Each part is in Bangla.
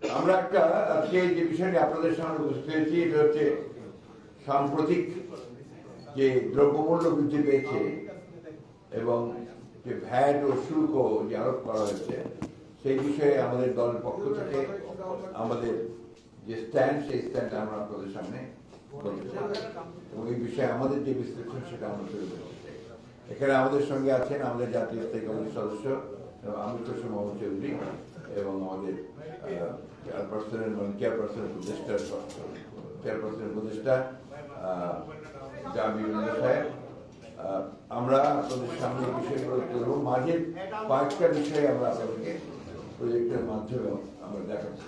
আমরা একটা আজকে যে বিষয়টি আপনাদের সামনে উপস্থিত হয়েছি এটা হচ্ছে সাম্প্রতিক যে দ্রব্যমূল্য বৃদ্ধি পেয়েছে এবং যে ভ্যাট ও শুল্ক যে আরোপ করা হয়েছে সেই বিষয়ে আমাদের দলের পক্ষ থেকে আমাদের যে স্ট্যান্ড সেই স্ট্যান্ড আমরা আপনাদের সামনে বলতে চাই এবং এই বিষয়ে আমাদের যে বিশ্লেষণ সেটা আমরা তুলে ধরতে চাই। এখানে আমাদের সঙ্গে আছেন আমাদের জাতীয় স্থায়ী কমিটির সদস্য আমির হোসেন মোহাম্মদ চৌধুরী এবং আমাদের চেয়ারপারসনের উপদেষ্টা জামিউল সাহেব। আমরা আপনাদের সামনে বিষয়গুলো করবো, মাঝে কয়েকটা বিষয়ে আমরা আপনাদেরকে প্রজেক্টের মাধ্যমে আমরা দেখাচ্ছি।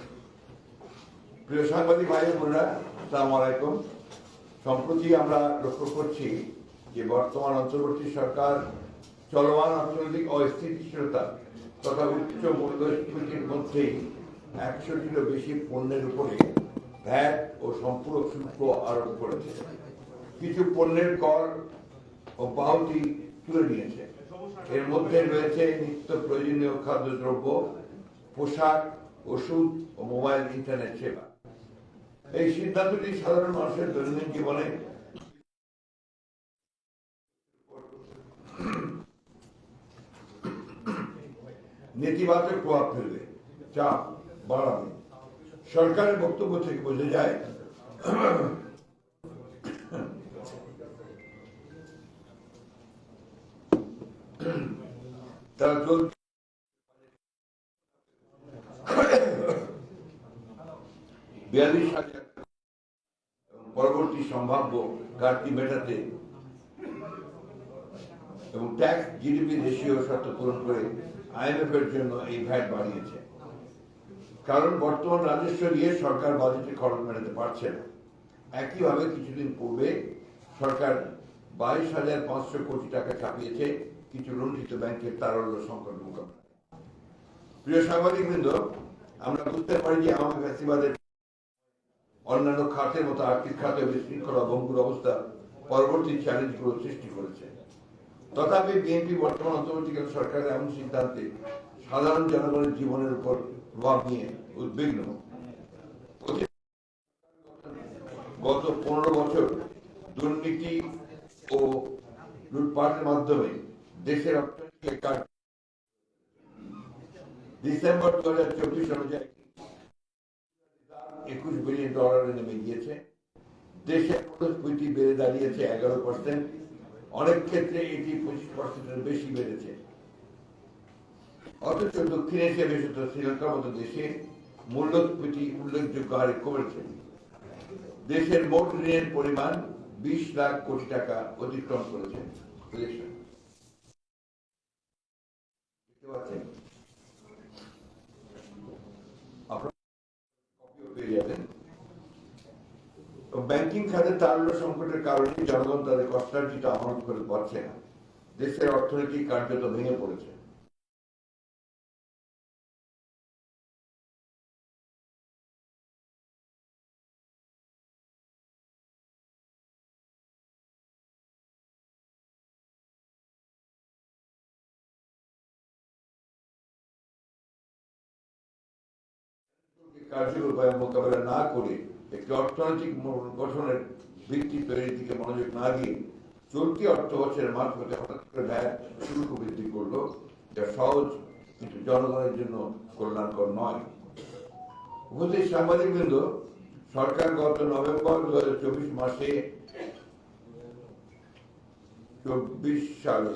প্রিয় সাংবাদিক ভাই বোনেরা, আসসালামু আলাইকুম। সম্প্রতি আমরা লক্ষ্য করছি যে বর্তমান অন্তর্বর্তী সরকার চলমান অর্থনৈতিক অস্থিতিশীলতা তথা উচ্চ মূল্যস্ফীতির মধ্যেই 100টিরও বেশি পণ্যের উপরে ভ্যাট ও সম্পূরক শুল্ক আরোপ করেছে। কিছু পণ্যের কর ও বাহুতি তুলে নিয়েছে। এর মধ্যে রয়েছে নিত্য প্রয়োজনীয় খাদ্যদ্রব্য, পোশাক, ওষুধ ও মোবাইল ইন্টারনেট সেবা। এই সিদ্ধান্তটি সাধারণ মানুষের দৈনন্দিন জীবনে নেতিবাচক প্রভাব ফেলবে, চাপ বাড়াবে। সরকারের বক্তব্য থেকে বোঝা যায় তারা 42,000 পরবর্তী সম্ভাব্য ঘাটতি মেটাতে এবং ট্যাক্স জিডিপি রেশিও শর্ত পূরণ করে IMF এর জন্য এই ভ্যাট বাড়িয়েছে। কারণ বর্তমান রাজস্ব দিয়ে সরকার বাজেটে খরচ মেটাতে পারছে না। একইভাবে কিছুদিন পূর্বে সরকার 22,500 কোটি টাকা ছাপিয়েছে কিছু লুণ্ঠিত ব্যাংকের তারল্য সংকট মোকাবেলায়। প্রিয় সাংবাদিকবৃন্দ, আমরা বুঝতে পারি যে আওয়ামী ফ্যাসিবাদের অন্যান্য খাতের মতো আর্থিক খাতে বিশৃঙ্খলা ভঙ্গুর অবস্থা পরবর্তী চ্যালেঞ্জগুলো সৃষ্টি করেছে। তথাপি বিএনপি বর্তমান অন্তর্বর্তীকালীন সরকারের এমন সিদ্ধান্তে সাধারণ জনগণের জীবনের উপর প্রভাব নিয়ে উদ্বিগ্ন। গত 15 বছর দুর্নীতি ও লুটপাটের মাধ্যমে দেশের অর্থনীতি ডিসেম্বর 2024 অনুযায়ী $21 বিলিয়ন নেমে গিয়েছে। দেশের মূল্যস্ফীতি বেড়ে দাঁড়িয়েছে 11%। অনেক ক্ষেত্রে এটি 25%-এর বেশি বেড়েছে। অথচ দক্ষিণ এশিয়া বিশেষত শ্রীলঙ্কার মতো দেশে মূল্যস্ফীতি উল্লেখযোগ্য হারে কমেছে। দেশের মোট ঋণের পরিমাণ 20 লাখ কোটি টাকা অতিক্রম করেছে। ব্যাংকিং খাতের তারল্য সংকটের কারণে জনগণ তাদের কষ্টার্জিত আমানত করে পারছে না। দেশের অর্থনীতি কার্যত ভেঙে পড়েছে। কার্যকর উপায় মোকাবেলা না করে একটি অর্থনৈতিক গঠনের ভিত্তি তৈরির দিকে মনোযোগ না দিয়ে চলতি অর্থ বছরের মাঝপথে হঠাৎ করে ভ্যাট শুল্ক বৃদ্ধি করলো, যা সহজ কিন্তু জনগণের জন্য কল্যাণকর নয়। উপস্থিত সাংবাদিকবৃন্দ, সরকার গত নভেম্বর 2024 মাসে 24 সালে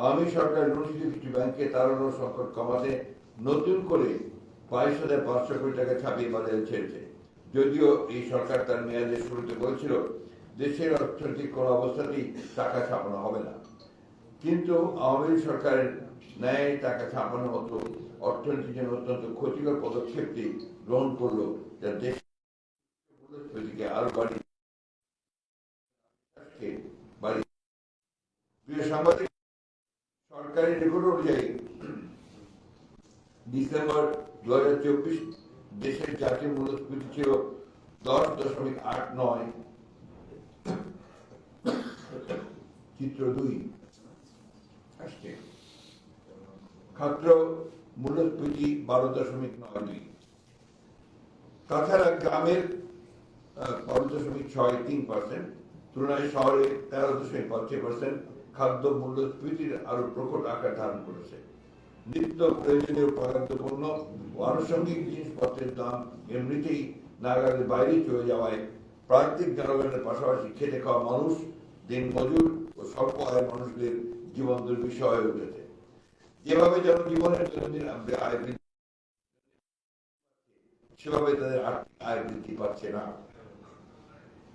আওয়ামী সরকার লুণ্ঠিত কিছু ব্যাংকে তারল্য সংকট কমাতে নতুন করে 22,500 কোটি টাকা ছাপিয়ে বাজারে ছেড়েছে। যদিও এই সরকার তার মেয়াদের শুরুতে বলেছিল দেশের অর্থনৈতিক কোন অবস্থাতেই টাকা ছাপানো হবে না, কিন্তু আওয়ামী সরকারের ন্যায় টাকা ছাপানোর মতো অর্থনীতির জন্য অত্যন্ত ক্ষতিকর পদক্ষেপটি গ্রহণ করলো, যা দেশের আরো বাড়িয়ে। প্রিয় সাংবাদিক, সরকারি রেকর্ড অনুযায়ী ডিসেম্বর 2024 দেশের জাতীয় মূল্যস্ফীতি ছিল 10.89। চিত্র 2 আসছে। খাদ্য মূল্যস্ফীতি 12.92। তাছাড়া গ্রামের 12.63%, তুলনায় শহরে 13.5% খাদ্য মূল্যস্ফীতির আরো প্রকট আকার ধারণ করেছে। নিত্য প্রয়োজনীয় পদার্থপণ্য ও আনুষঙ্গিক জিনিসপত্রের দাম এমনিতেই নাগালের বাইরে চলে যাওয়ায় প্রান্তিক জনগণের পাশাপাশি খেটে খাওয়া মানুষ, দিনমজুর ও স্বল্প আয়ের মানুষদের জীবন দুর্বিষহ হয়ে উঠেছে। যেভাবে জনজীবনের দৈনন্দিন আয় বৃদ্ধি, সেভাবে তাদের আর্থিক আয় বৃদ্ধি পাচ্ছে না।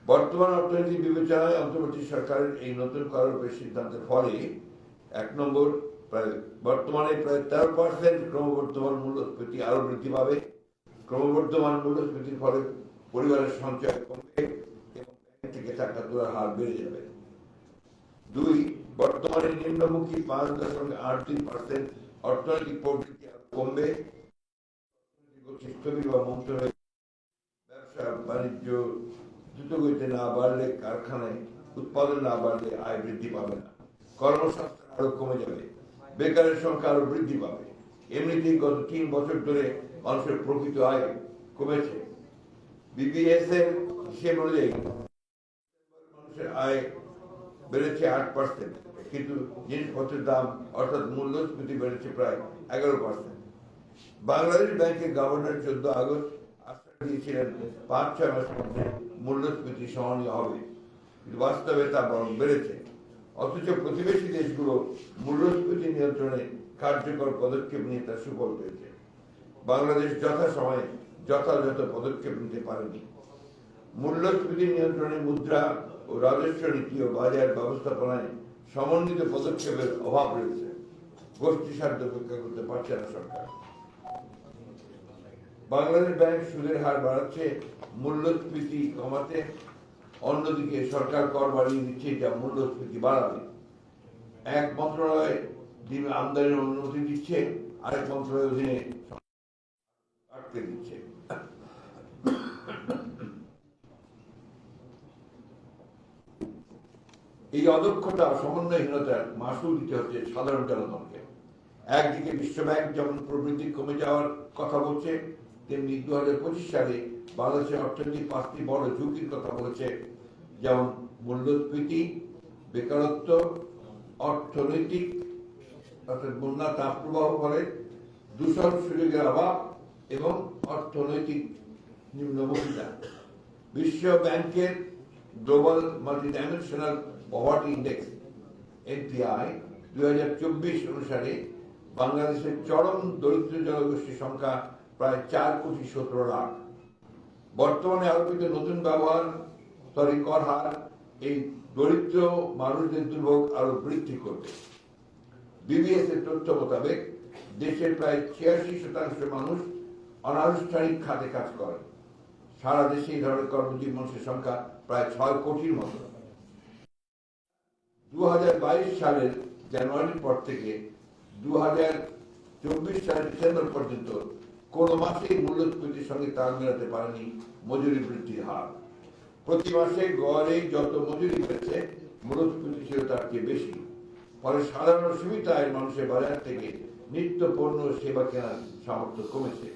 বর্তমান অর্থনৈতিক বিবেচনায় অন্তর্বর্তী সরকারের এই নতুন করের সিদ্ধান্তের ফলে 1 নম্বর, বর্তমানে প্রায় 13% ক্রমবর্ধমান মূল্যস্ফীতি আরো বৃদ্ধি পাবে। ক্রমবর্ধমান মূল্যস্ফীতির ফলে পরিবারের সঞ্চয় কমবে এবং ব্যাংক থেকে টাকা তোলার হার বেড়ে যাবে। 2, বর্তমানে নিম্নমুখী 5.83% অর্থনৈতিক প্রবৃদ্ধি আরো কমবে। স্থবির বা মন্থর হয়ে ব্যবসা বাণিজ্য দ্রুতগতিতে না বাড়লে, কারখানায় উৎপাদন না বাড়লে আয় বৃদ্ধি পাবে না, কর্মসংস্থান আরো কমে যাবে, বেকারের সংখ্যা আরো বৃদ্ধি পাবে। এমনিতেই গত 3 বছর ধরে মানুষের প্রকৃত আয় কমেছে। বিবিএস এর হিসেব অনুযায়ী মানুষের আয় বেড়েছে 8%, কিন্তু জিনিসপত্রের দাম অর্থাৎ মূল্যস্ফীতি বেড়েছে প্রায় 11%। বাংলাদেশ ব্যাংকের গভর্নর 14 আগস্ট আশ্বাস দিয়েছিলেন 5-6 মাসের মধ্যে মূল্যস্ফীতি সহনীয় হবে, কিন্তু বাস্তবে তা বরং বেড়েছে। অথচ প্রতিবেশী দেশগুলো মূল্যস্ফীতি নিয়ন্ত্রণে কার্যকর পদক্ষেপ নিয়ে তার সুফল পেয়েছে। বাংলাদেশ যথাসময়ে যথাযথ পদক্ষেপ নিতে পারেনি। মূল্যস্ফীতি নিয়ন্ত্রণে মুদ্রা ও রাজস্ব নীতি ও বাজার ব্যবস্থাপনায় সমন্বিত পদক্ষেপের অভাব রয়েছে। গোষ্ঠী স্বার্থ উপেক্ষা করতে পারছে না সরকার। বাংলাদেশ ব্যাংক সুদের হার বাড়াচ্ছে মূল্যস্ফীতি কমাতে, অন্যদিকে সরকার কর বাড়িয়ে দিচ্ছে যা মূল্যস্ফীতি বাড়াবে। এক মন্ত্রণালয় আমদানির অনুমতি দিচ্ছে, আরেক মন্ত্রণালয়ের অধীনে আটকে দিচ্ছে। এই অদক্ষতা সমন্বয়হীনতার মাসুল দিতে হচ্ছে সাধারণ জনগণকে। একদিকে বিশ্বব্যাংক যেমন প্রবৃদ্ধি কমে যাওয়ার কথা বলছে, তেমনি 2025 সালে বাংলাদেশের অর্থনীতি 5টি বড় ঝুঁকির কথা বলেছে, যেমন মূল্যস্ফীতি, বেকারত্ব, অর্থনৈতিক অর্থাৎ বন্যা, তাপপ্রবাহ ফলে দূষণ সুযোগের অভাব এবং অর্থনৈতিক নিম্নমুখিতা। বিশ্ব ব্যাংকের global multidimensional poverty index (NPI) 2024 অনুসারে বাংলাদেশের চরম দরিদ্র জনগোষ্ঠীর সংখ্যা প্রায় 4,17,00,000। বর্তমানে আরোপিত নতুন কর হার এই দরিদ্র মানুষদের দুর্ভোগ আরো বৃদ্ধি করবে। বিবিএস এর তথ্য মোতাবেক দেশের প্রায় 86% মানুষ অনানুষ্ঠানিক খাতে কাজ করে। সারা দেশে এই ধরনের কর্মজীবী মানুষের সংখ্যা প্রায় 6 কোটির মতো। 2022 সালের জানুয়ারির পর থেকে 2024 সালের ডিসেম্বর পর্যন্ত কোন মাসেই মূল্যস্ফীতির সঙ্গে তাল মেলাতে পারেনি মজুরি বৃদ্ধির হার। প্রতি মাসে গড়ে যত মজুরি বেড়েছে, মূল্যস্ফীতি ছিল তার চেয়ে বেশি। ফলে সাধারণ সীমিত আয়ের মানুষের বাজার থেকে নিত্য পণ্য সেবা কেনার সামর্থ্য কমেছে।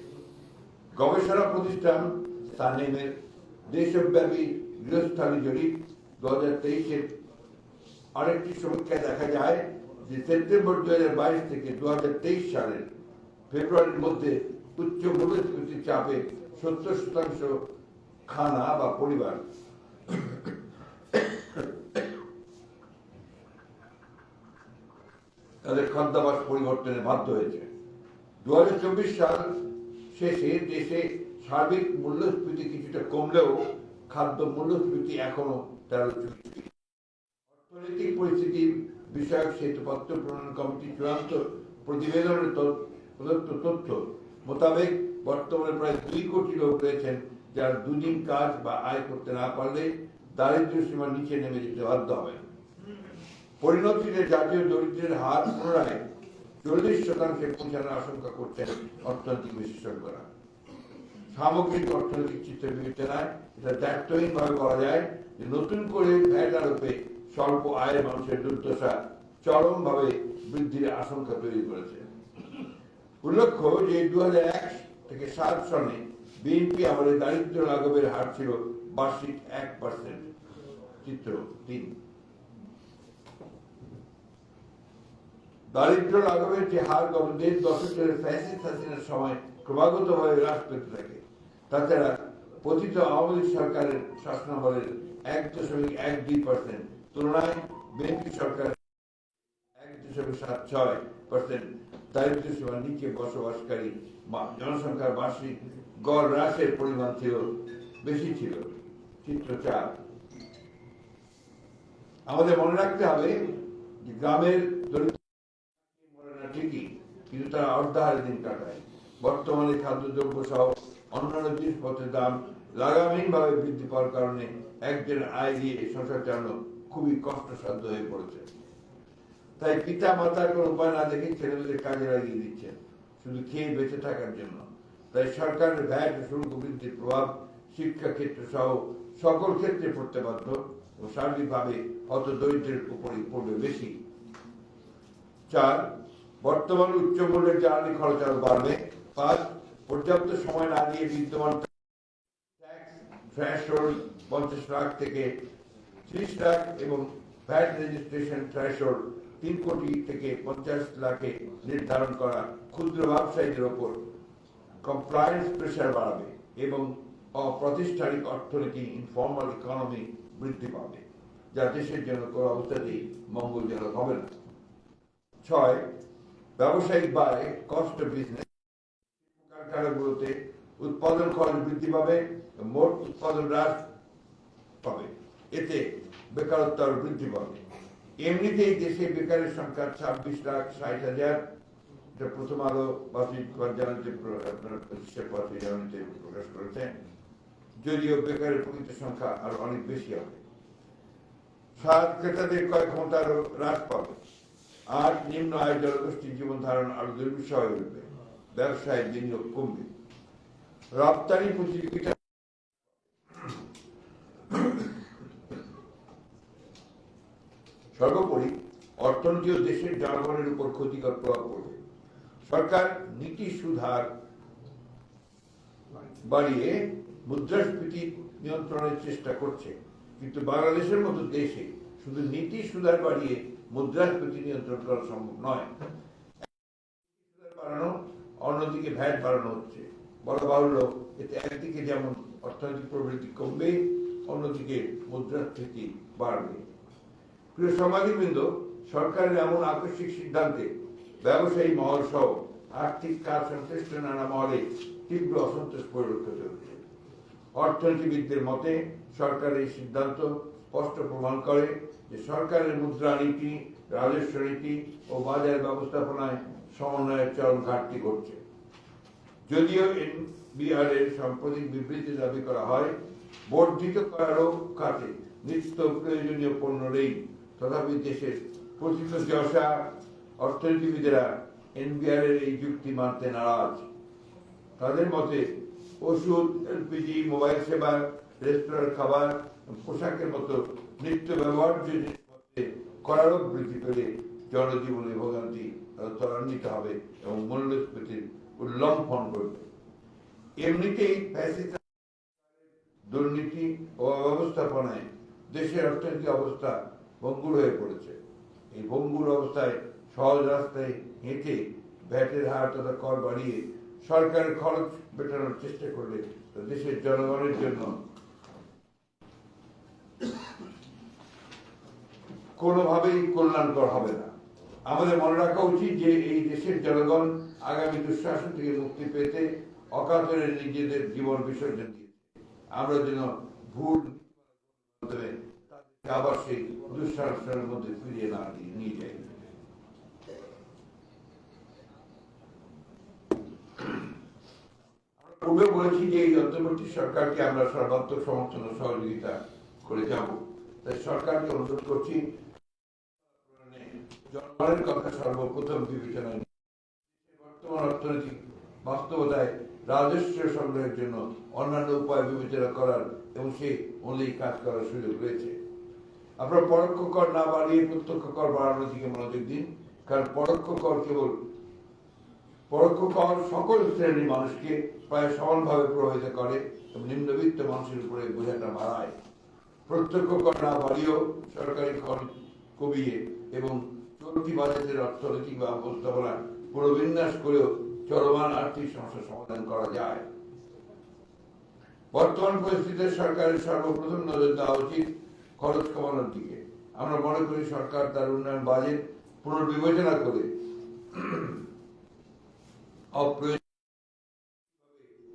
গবেষণা প্রতিষ্ঠান সানেমের দেশব্যাপী গৃহস্থালী জরিপ 2023-এর আরেকটি সমীক্ষায় দেখা যায় যে সেপ্টেম্বর 2022 থেকে 2023 সালের ফেব্রুয়ারির মধ্যে উচ্চ মূল্যস্ফীতির চাপে 70% খানা বা পরিবার তাদের খাদ্যাভ্যাস পরিবর্তনে বাধ্য হয়েছে। 2024 সাল শেষে দেশে সার্বিক মূল্যস্ফীতি কিছুটা কমলেও খাদ্য মূল্যস্ফীতি এখনো 13%। অর্থনৈতিক পরিস্থিতির বিষয়ক শ্বেতপত্র প্রণয়ন কমিটি চূড়ান্ত প্রতিবেদনের প্রদত্ত তথ্য মোতাবেক বর্তমানে প্রায় 2 কোটি লোক রয়েছেন যারা দুদিন কাজ বা আয় করতে না পারলে দারিদ্র্য সীমার নিচে নেমে যেতে বাধ্য হবেন। পরিণতিতে জাতীয় দরিদ্রের হার পুনরায় 40% পৌঁছানোর আশঙ্কা করছেন অর্থনৈতিক বিশেষজ্ঞরা। সামগ্রিক অর্থনৈতিক চিত্র বিবেচনায় এটা দায়িত্বহীনভাবে বলা যায় যে নতুন করে ভ্যাট আরোপে স্বল্প আয়ের মানুষের দুর্দশা চরমভাবে বৃদ্ধির আশঙ্কা তৈরি করেছে। উল্লেখ্য যে 2001 থেকে 7 সনে বিএনপি আমাদের দারিদ্র লাঘবের হার ছিল বার্ষিক 1%। চিত্র 3। দারিদ্র লাঘবের যে হার গত 1.5 দশক ধরে ফ্যাসিস্ট হাসিনার সময় ক্রমাগতভাবে হ্রাস পেতে থাকে, তাছাড়া পতিত আওয়ামী লীগ সরকারের শাসনামলের 1.12% তুলনায় বিএনপি সরকার 1.76% দারিদ্র সীমার নিচে বসবাসকারী জনসংখ্যার বার্ষিক গড় হ্রাসের পরিমাণ বেশি ছিল। চিত্র 4। আমাদের মনে রাখতে হবে যে গ্রামের দরিদ্র ঠিকই, কিন্তু তারা অর্ধাহারে দিন কাটায়। বর্তমানে খাদ্যদ্রব্য সহ অন্যান্য জিনিসপত্রের দাম লাগামহীনভাবে বৃদ্ধি পাওয়ার কারণে একজন আয় দিয়ে সংসার চালানো খুবই কষ্টসাধ্য হয়ে পড়েছে। তাই পিতা মাতার কোনো উপায় না দেখে ছেলেমেয়েদের কাজে লাগিয়ে দিচ্ছেন শুধু খেয়ে বেঁচে থাকার জন্য। তাই সরকারের ভ্যাট শুল্ক বৃদ্ধির প্রভাব শিক্ষা ক্ষেত্র সহ সকল ক্ষেত্রে পড়তে বাধ্য ও সার্বিকভাবে হত দরিদ্রের উপরই পড়বে বেশি। 4, বর্তমান উচ্চ মূল্যের জ্বালানি খরচ আরো বাড়বে। 5, পর্যাপ্ত সময় না দিয়ে বিদ্যমান থ্রেশহোল্ড 50 লাখ থেকে 30 লাখ এবং ভ্যাট রেজিস্ট্রেশন থ্রেশহোল্ড 3 কোটি থেকে 50 লাখে নির্ধারণ করা ক্ষুদ্র ব্যবসায়ীদের ওপর কমপ্লায়েন্স প্রেসার বাড়াবে এবং অপ্রাতিষ্ঠানিক অর্থনীতি ইনফর্মাল ইকোনমি বৃদ্ধি পাবে, যা দেশের জন্য কোনো অবস্থাতেই মঙ্গলজনক হবে না। 6, ব্যবসায়িক ব্যয় কস্ট অফ বিজনেস, কারখানাগুলোতে উৎপাদন খরচ বৃদ্ধি পাবে, মোট উৎপাদন হ্রাস পাবে, এতে বেকারত্ব আরো বৃদ্ধি পাবে। এমনিতেই দেশে বেকারের সংখ্যা 26,60,000, এটা প্রথম আলো বার্ষিক জানাতে প্রকাশ করেছেন, যদিও বেকারের প্রকৃত সংখ্যা আরো অনেক বেশি হবে। 7, ক্রেতাদের ক্রয় ক্ষমতা আরো হ্রাস পাবে। 8, নিম্ন আয় জনগোষ্ঠীর জীবন ধারণ আরো দুর্বিষহ হয়ে উঠবে, ব্যবসায় বিনিয়োগ কমবে, রপ্তানি প্রতিযোগিতা সর্বোপরি অর্থনীতি ও দেশের জনগণের উপর ক্ষতিকর প্রভাব পড়বে। সরকার নীতি সুধার বাড়িয়ে মুদ্রাস্ফীতি নিয়ন্ত্রণের চেষ্টা করছে, কিন্তু বাংলাদেশের মতো দেশে শুধু নীতি সুধার বাড়িয়ে মুদ্রাস্ফীতি নিয়ন্ত্রণ করা সম্ভব নয়। বাড়ানো, অন্যদিকে ভ্যাট বাড়ানো হচ্ছে। বলা বাহুল্য, এতে একদিকে যেমন অর্থনৈতিক প্রবৃদ্ধি কমবে, অন্যদিকে মুদ্রাস্ফীতি বাড়বে। প্রিয় সাংবাদিকবৃন্দ, সরকারের এমন আকস্মিক সিদ্ধান্তে ব্যবসায়ী মহল সহ আর্থিক কাজ সংশ্লিষ্ট নানা মহলে তীব্র অসন্তোষ পরিলক্ষিত হচ্ছে। অর্থনীতিবিদদের মতে সরকারের এই সিদ্ধান্ত স্পষ্ট প্রমাণ করে যে সরকারের মুদ্রানীতি, রাজস্ব নীতি ও বাজার ব্যবস্থাপনায় সমন্বয়ের চরম ঘাটতি ঘটছে। যদিও এনবিআর এর সাম্প্রতিক বিবৃতি দাবি করা হয় বর্ধিত করারও খাতে নিত্য প্রয়োজনীয় পণ্য নেই, তথাপি দেশের প্রকৃত যশা অর্থনীতিবিদেরা এনবিআর এর এই যুক্তি মানতে নারাজ। তাদের মতে ওষুধ, এলপিজি, মোবাইল সেবা, রেস্তোরাঁর খাবার, পোশাকের মতো নিত্য ব্যবহার্য জিনিসপত্রে করারও বৃদ্ধি পেলে জনজীবনে ভোগান্তি ত্বরান্বিত হবে এবং মূল্যস্ফীতির উল্লঙ্ঘন করবে। এমনিতেই দুর্নীতি ও অব্যবস্থাপনায় দেশের অর্থনৈতিক অবস্থা ভঙ্গুর হয়ে পড়েছে। এই ভঙ্গুর অবস্থায় সহজ রাস্তায় হেঁটে ভ্যাটের হার তথা কর বাড়িয়ে সরকারের খরচ মেটানোর চেষ্টা করলে দেশের জনগণের জন্য কোনোভাবেই কল্যাণকর হবে না। আমাদের মনে রাখা উচিত যে এই দেশের জনগণ আগামী দুঃশাসন থেকে মুক্তি পেতে অকাতরে নিজেদের জীবন বিসর্জন দিয়েছে। আমরা যেন ভুল আবার সেই দুঃশাসনের মধ্যে ফিরিয়ে না নিয়ে যাই। পূর্বে বলেছি যে এই অন্তর্বর্তী সরকারকে আমরা সর্বাত্মক সমর্থন ও সহযোগিতা করে যাব। তাই সরকারকে অনুরোধ করছি জনগণের কথা সর্বপ্রথম বিবেচনায় বর্তমান অর্থনৈতিক বাস্তবতায় রাজস্ব সংগ্রহের জন্য অন্যান্য উপায় বিবেচনা করার এবং সেই অনুযায়ী কাজ করার সুযোগ রয়েছে। আপনারা পরোক্ষ কর না বাড়িয়ে প্রত্যক্ষ কর বাড়ানোর দিকে মনোযোগ দিন, কারণ পরোক্ষ কর কেবল পরোক্ষ কর সকল শ্রেণীর মানুষকে প্রায় সমানভাবে প্রভাবিত করে এবং নিম্নবিত্ত মানুষের উপরে বোঝাটা বাড়ায়। প্রত্যক্ষ কর না বাড়িয়েও সরকারি কর কমিয়ে এবং চলতি বাজেটের অর্থনৈতিক ব্যবস্থাপনা পুনর্বিন্যাস করেও চলমান আর্থিক সমস্যার সমাধান করা যায়। বর্তমান পরিস্থিতিতে সরকারের সর্বপ্রথম নজর দেওয়া উচিত খরচ কমানোর দিকে। আমরা মনে করি সরকার তার উন্নয়ন বাজেট পুনর্বিবেচনা করে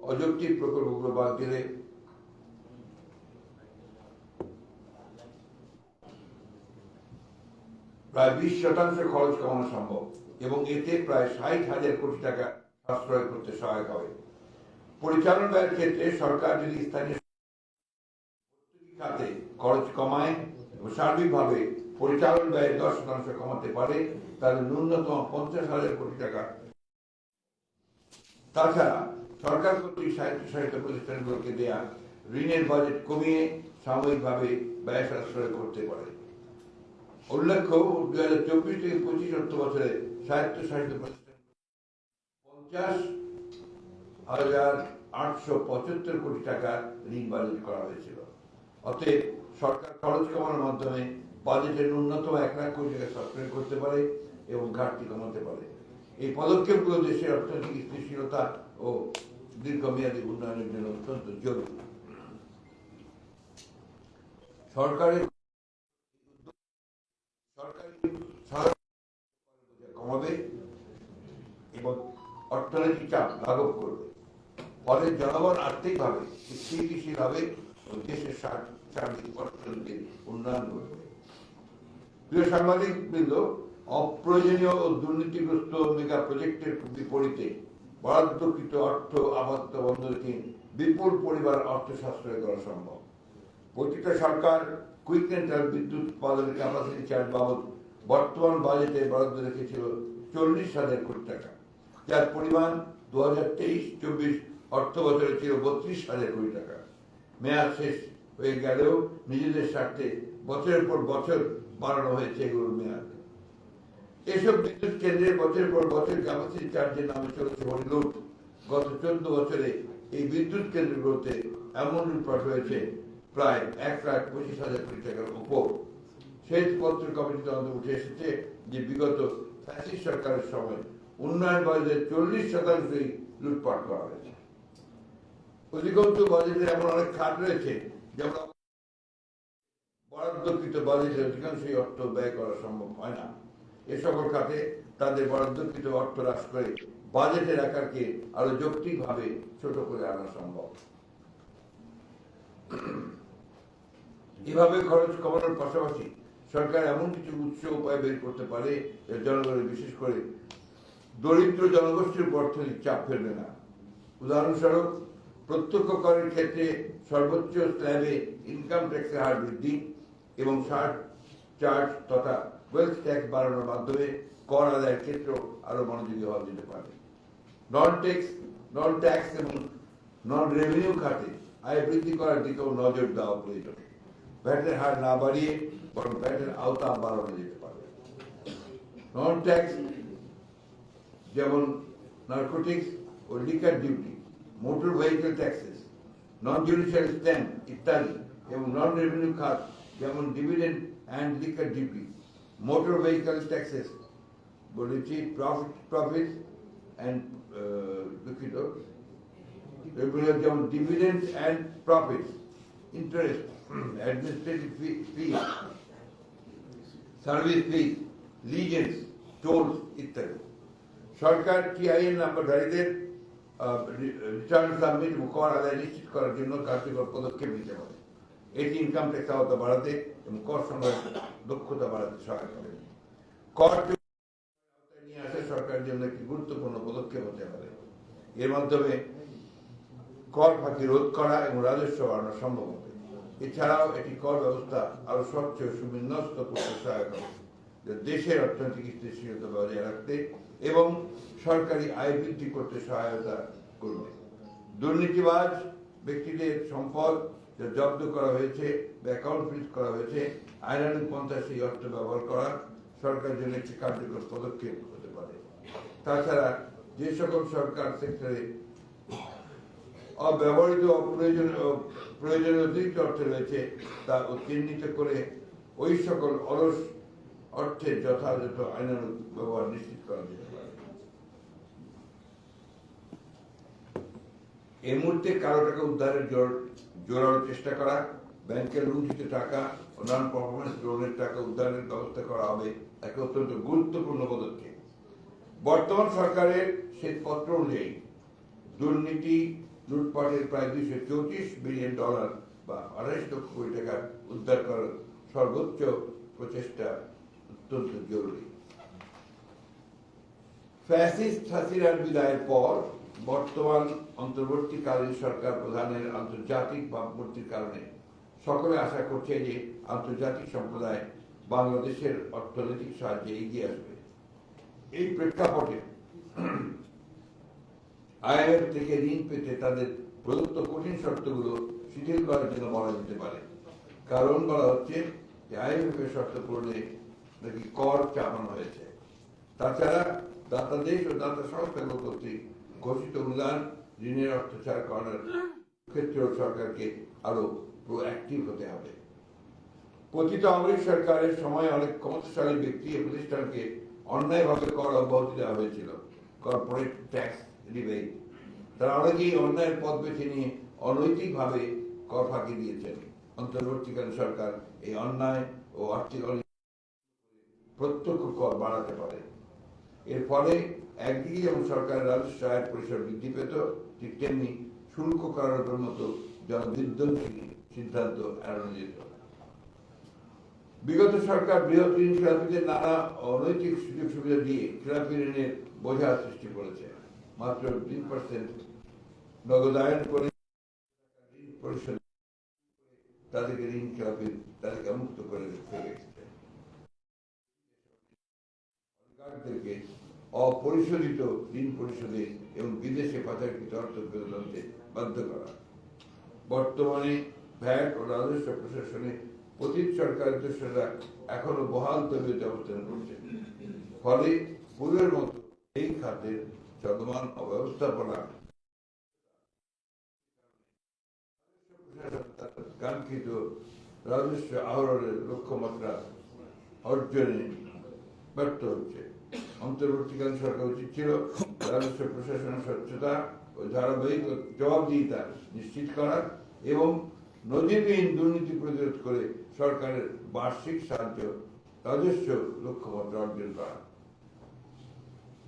অযৌক্তিক প্রকল্পগুলো বাদ দিলে প্রায় 20% খরচ কমানো সম্ভব এবং এতে প্রায় 60,000 কোটি টাকা সাশ্রয় করতে সহায়ক হবে। পরিচালন ব্যয়ের ক্ষেত্রে সরকার যদি স্থানীয় খাতে খরচ কমায় এবং সার্বিকভাবে পরিচালন ব্যয় 10% কমাতে পারে তাহলে ন্যূনতম 50,000 কোটি টাকা। তাছাড়া সরকার কর্তৃক স্বায়ত্তশাসিত প্রতিষ্ঠানগুলোকে দেয়া ঋণের বাজেট কমিয়ে সাময়িকভাবে ব্যয় সাশ্রয় করতে পারে। উল্লেখ্য 2024 থেকে 25 অর্থ বছরে স্বায়ত্তশাসিত প্রতিষ্ঠান 50,875 কোটি টাকা ঋণ বাজেট করা হয়েছিল। অতএব সরকার খরচ কমানোর মাধ্যমে বাজেটের ন্যূনতম 1 লাখ কোটি টাকা সাশ্রয় করতে পারে এবং ঘাটতি কমাতে পারে। এই পদক্ষেপগুলো দেশের অর্থনৈতিক স্থিতিশীলতা ও দীর্ঘমেয়াদী উন্নয়নের জন্য অত্যন্ত জরুরি। সরকারি কমাবে এবং অর্থনৈতিক চাপ লাঘব করবে, ফলে জনগণ আর্থিকভাবে স্থিতিশীল হবে ও দেশের সার্বিক অর্থনীতির উন্নয়ন করবে। প্রিয় সাংবাদিক বৃন্দ, অপ্রয়োজনীয় ও দুর্নীতিগ্রস্ত মেগা প্রজেক্টের বিপরীতে বরাদ্দকৃত অর্থ আপাতত বন্ধ রেখে বিপুল পরিমাণ অর্থ সাশ্রয় করা সম্ভব। প্রতিটা সরকার কুইক রেন্টাল বিদ্যুৎ উৎপাদনের ক্যাপাসিটি চার্জ বাবদ বর্তমান বাজেটে বরাদ্দ রেখেছিল 40,000 কোটি টাকা, যার পরিমাণ 2023-24 অর্থ বছরে ছিল 32,000 কোটি টাকা। মেয়াদ শেষ হয়ে গেলেও নিজেদের স্বার্থে বছরের পর বছর বাড়ানো হয়েছে এগুলোর মেয়াদ। এসব বিদ্যুৎ কেন্দ্রের বছরের পর বছর ক্যাপাসিটি চার্জের নামে চলেছে হরিলুট। গত 14 বছরে এই বিদ্যুৎ কেন্দ্রগুলোতে এমন লুটপাট হয়েছে প্রায় 1,25,000 কোটি টাকার উপর। শ্বেতপত্র কমিটিতে উঠে এসেছে যে বিগত ফ্যাসিস্ট সরকারের সময় উন্নয়ন বাজেটের 40% লুটপাট করা হয়েছে। অধিকন্তু বাজেটে এমন অনেক খাত রয়েছে যেমন বরাদ্দকৃত বাজেটের অধিকাংশই অর্থ ব্যয় করা সম্ভব হয় না। এ সকল খাতে তাদের বরাদ্দকৃত অর্থ হ্রাস করে বাজেটের আকারকে আরো যৌক্তিকভাবে ছোট করে আনা সম্ভব। এভাবে খরচ কমানোর পাশাপাশি সরকার এমন কিছু উৎস উপায় বের করতে পারে জনগণের, বিশেষ করে দরিদ্র জনগোষ্ঠীর উপর অর্থনৈতিক চাপ ফেলবে না। উদাহরণস্বরূপ, প্রত্যক্ষ করের ক্ষেত্রে সর্বোচ্চ স্ল্যাবে ইনকাম ট্যাক্সের হার বৃদ্ধি এবং চার্জ তথা ওয়েলথ ট্যাক্স বাড়ানোর মাধ্যমে কর আদায়ের ক্ষেত্র আরো মনোযোগী হওয়া যেতে পারে। নন ট্যাক্স এবং নন রেভিনিউ খাতে আয় বৃদ্ধি করার দিকেও নজর দেওয়া প্রয়োজন। ভ্যাটের হার না বাড়িয়ে বরং ভ্যাটের আওতা বাড়ানো যেতে পারে। নন ট্যাক্স যেমন নার্কোটিক্স ও liquor duty, motor vehicle taxes, non judicial stamp ইত্যাদি এবং নন রেভিনিউ খাত যেমন dividend and liquor duty, motor vehicle taxes বলেছি, প্রফিট অ্যান্ড দুঃখিত যেমন dividend and profit, interest, administrative fee, service fee, licence, tolls ইত্যাদি। সরকার টিআইএন নাম্বারধারীদের রিটার্ন সাবমিট ও কর আদায় নিশ্চিত করার জন্য কার্যকর পদক্ষেপ নিতে হবে। এটি ইনকাম ট্যাক্স আওতা বাড়াতে এবং কর সংগ্রহের দক্ষতা বাড়াতে সহায়তা করে। কর নিয়ে আসা সরকারের জন্য একটি গুরুত্বপূর্ণ পদক্ষেপ হতে পারে। এর মাধ্যমে কর ফাঁকি রোধ করা এবং রাজস্ব বাড়ানো সম্ভব হবে। এছাড়াও এটি কর ব্যবস্থা আরো স্বচ্ছ ও সুবিন্যস্ত করতে সহায়ক হবে, দেশের অর্থনৈতিক স্থিতিশীলতা বজায় রাখতে এবং সরকারি আয় বৃদ্ধি করতে সহায়তা করবে। দুর্নীতিবাজ ব্যক্তিদের সম্পদ যা জব্দ করা হয়েছে বা অ্যাকাউন্ট ফ্রিজ করা হয়েছে, আইনানুগ পন্থায় সেই অর্থ ব্যবহার করা সরকারের জন্য একটি কার্যকর পদক্ষেপ হতে পারে। তাছাড়া যে সকল সরকার সেক্টরে অব্যবহৃত প্রয়োজনীয় অতিরিক্ত অর্থ রয়েছে তা চিহ্নিত করে ওই সকল অলস অর্থের যথাযথ আইনানুগ ব্যবহার নিশ্চিত করা যেতে পারে। এই মুহূর্তে কারো টাকা উদ্ধারের জোরালো চেষ্টা করা, ব্যাংকের লুণ্ঠিত টাকা ও নন পারফরমেন্স লোনের টাকা উদ্ধারের ব্যবস্থা করা হবে এক অত্যন্ত গুরুত্বপূর্ণ পদক্ষেপ। বর্তমান সরকারের শ্বেতপত্র অনুযায়ী দুর্নীতি লুটপাটের প্রায় $234 বিলিয়ন বা 28 লক্ষ কোটি টাকা উদ্ধার করার সর্বোচ্চ প্রচেষ্টা অত্যন্ত জরুরি। ফ্যাসিস্ট হাসিনার বিদায়ের পর বর্তমান অন্তর্বর্তীকালীন সরকার প্রধানের আন্তর্জাতিক ভাবমূর্তির কারণে সকলে আশা করছে যে আন্তর্জাতিক সম্প্রদায় বাংলাদেশের অর্থনৈতিক সাহায্যে এগিয়ে আসবে। এই প্রেক্ষাপটে IMF থেকে ঋণ পেতে তাদের প্রদত্ত কঠিন শর্তগুলো শিথিল করার জন্য বলা যেতে পারে। কারণ বলা হচ্ছে যে IMF এর শর্ত পূরণে নাকি কর চাপানো হয়েছে। তাছাড়া দাতা দেশ ও দাতা সংস্থাগুলো কর্তৃক ঘোষিত অনুদান ঋণের অর্থ ছাড় করার ক্ষেত্রেও সরকারকে আরো প্রোঅ্যাক্টিভ হতে হবে। পতিত আওয়ামী লীগ সরকারের সময় অনেক ক্ষমতাশালী ব্যক্তি ও প্রতিষ্ঠানকে অন্যায়ভাবে কর অব্যাহতি দেওয়া হয়েছিল, কর্পোরেট ট্যাক্স রিবেট। তারা অনেকেই অন্যায়ের পথ বেছে নিয়ে অনৈতিকভাবে কর ফাঁকি দিয়েছেন। অন্তর্বর্তীকালীন সরকার এই অন্যায় ও আর্থিক প্রত্যক্ষ কর বাড়াতে পারে। এর ফলে একদিকে যেমন সরকারের রাজস্ব আয়ের পরিসর বৃদ্ধি পেত, ঠিক তেমনি শুল্ক করানোর মতো জনবিধ্বংসী সিদ্ধান্ত এড়ানো যেত। বিগত সরকার বৃহৎ ঋণ খেলাপিদের নানা অনৈতিক সুযোগ সুবিধা দিয়ে খেলাপি ঋণের বোঝা সৃষ্টি করেছে। মাত্র 3% নগদায়ন করে ঋণ পরিশোধ তাদেরকে ঋণ খেলাপির তাদেরকে মুক্ত করে রেখেছে। সরকারদেরকে অপরিশোধিত ঋণ পরিশোধে এবং বিদেশে পাচারকৃত অর্থ ফেরত আনতে বাধ্য করা। বর্তমানে ভ্যাট ও রাজস্ব প্রশাসনে পতিত সরকারের দোষরা এখনো বহাল তবিয়তে অবস্থান করছে। ফলে পূর্বের মতো এই খাতের চলমান অব্যবস্থাপনা কাঙ্ক্ষিত রাজস্ব আহরণের লক্ষ্যমাত্রা অর্জনে ব্যর্থ হচ্ছে। অন্তর্বর্তীকালীন সরকার উচিত ছিল রাজস্ব প্রশাসনের স্বচ্ছতা ও ধারাবাহিক জবাবদিহিতা নিশ্চিত করা এবং নজিরবিহীন দুর্নীতি প্রতিরোধ করে সরকারের বার্ষিক সাহায্য রাজস্ব লক্ষ্যমাত্রা অর্জন করা।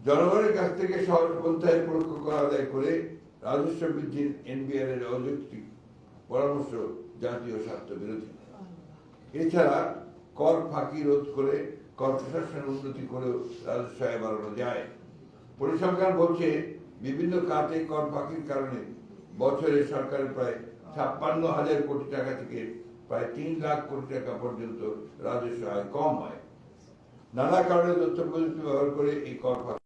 জনগণের কাছ থেকে সহজ পন্থায় পরোক্ষ কর আদায় করে রাজস্ব বৃদ্ধির NBR এর অযৌক্তিক পরামর্শ জাতীয় স্বার্থ বিরোধী। এছাড়া কর ফাঁকি রোধ করে কর প্রশাসনের উন্নতি করেও রাজস্ব আয় বাড়ানো যায়। পরিসংখ্যান বলছে বিভিন্ন খাতে কর ফাঁকির কারণে বছরে সরকারের প্রায় 56,000 কোটি টাকা থেকে প্রায় 3 লাখ কোটি টাকা পর্যন্ত রাজস্ব আয় কম হয়। নানা কারণে তথ্য প্রযুক্তি ব্যবহার করে এই কর ফাঁকি।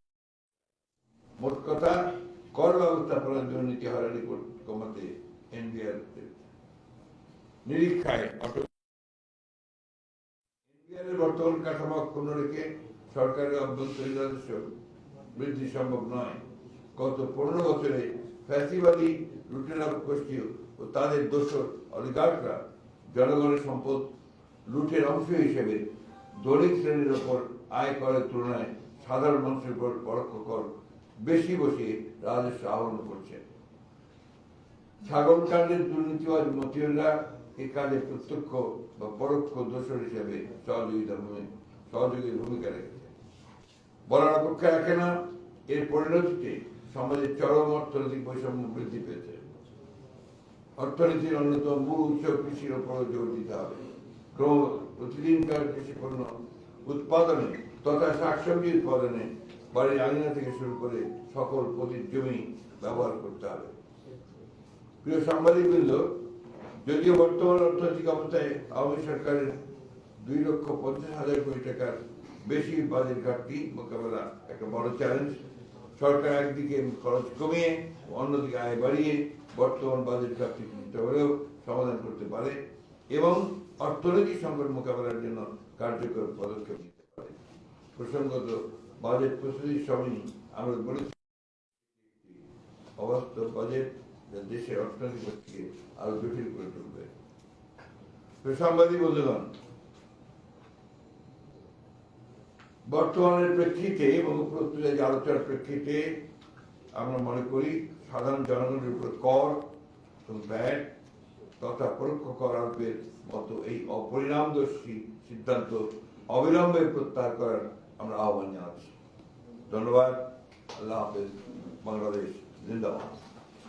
মোট কথা, কর ব্যবস্থাপনার দুর্নীতি হয়রানি কমাতে NBR নিরীক্ষায় NBR এর বর্তমান কাঠামো অক্ষুণ্ণ রেখে সরকারের অভ্যন্তরীণ রাজস্ব বৃদ্ধি সম্ভব নয়। গত 15 বছরে ফ্যাসিবাদী লুটেরা গোষ্ঠী ও তাদের দোসর অলিগার্করা জনগণের সম্পদ লুটের অংশ হিসেবে দলিত শ্রেণীর ওপর আয় করের তুলনায় সাধারণ মানুষের উপর পরোক্ষ কর বেশি বসিয়ে রাজস্ব আহরণ করছে। ছাগলকাণ্ডের দুর্নীতিবাজ মতিউল্লাহ এই কাজে প্রত্যক্ষ বা পরোক্ষ দোষর হিসেবে সহযোগীর ভূমিকা রেখেছে। বলার অপেক্ষা রাখে না, এর পরিণতিতে সমাজের চরম অর্থনৈতিক বৈষম্য বৃদ্ধি পেয়েছে। অর্থনীতির অন্যতম মূল উৎস কৃষির উপর জোর দিতে হবে। প্রতিদিনকার কৃষি পণ্য উৎপাদনে তথা শাকসবজি উৎপাদনে বাড়ির আঙিনা থেকে শুরু করে সকল পতিত জমি ব্যবহার করতে হবে। প্রিয় সাংবাদিকবৃন্দ, যদিও বর্তমান অর্থনৈতিক অবস্থায় আওয়ামী সরকারের 2,50,000 কোটি টাকার বেশি বাজেট ঘাটতি মোকাবেলা একটা বড় চ্যালেঞ্জ। সরকার একদিকে খরচ কমিয়ে অন্যদিকে আয় বাড়িয়ে বর্তমান বাজেট ঘাটতি কিছুটা হলেও সমাধান করতে পারে এবং অর্থনৈতিক সংকট মোকাবেলার জন্য কার্যকর পদক্ষেপ নিতে পারে। প্রসঙ্গত বাজেট প্রস্তুতির সময় আমরা বলেছি অবাস্তব বাজেট দেশের অর্থনৈতিক পক্ষে আরো জটিল করে তুলবে। সাংবাদিক বন্ধুগণ, বর্তমানের প্রেক্ষিতে এবং উপরোক্ত যে আলোচনার প্রেক্ষিতে আমরা মনে করি সাধারণ জনগণের উপর কর এবং ভ্যাট তথা পরোক্ষ কর আরোপের মতো এই অপরিণামদর্শী সিদ্ধান্ত অবিলম্বে প্রত্যাহার করার আমরা আহ্বান জানাচ্ছি। ধন্যবাদ। আল্লাহ হাফেজ। বাংলাদেশ জিন্দাবাদ।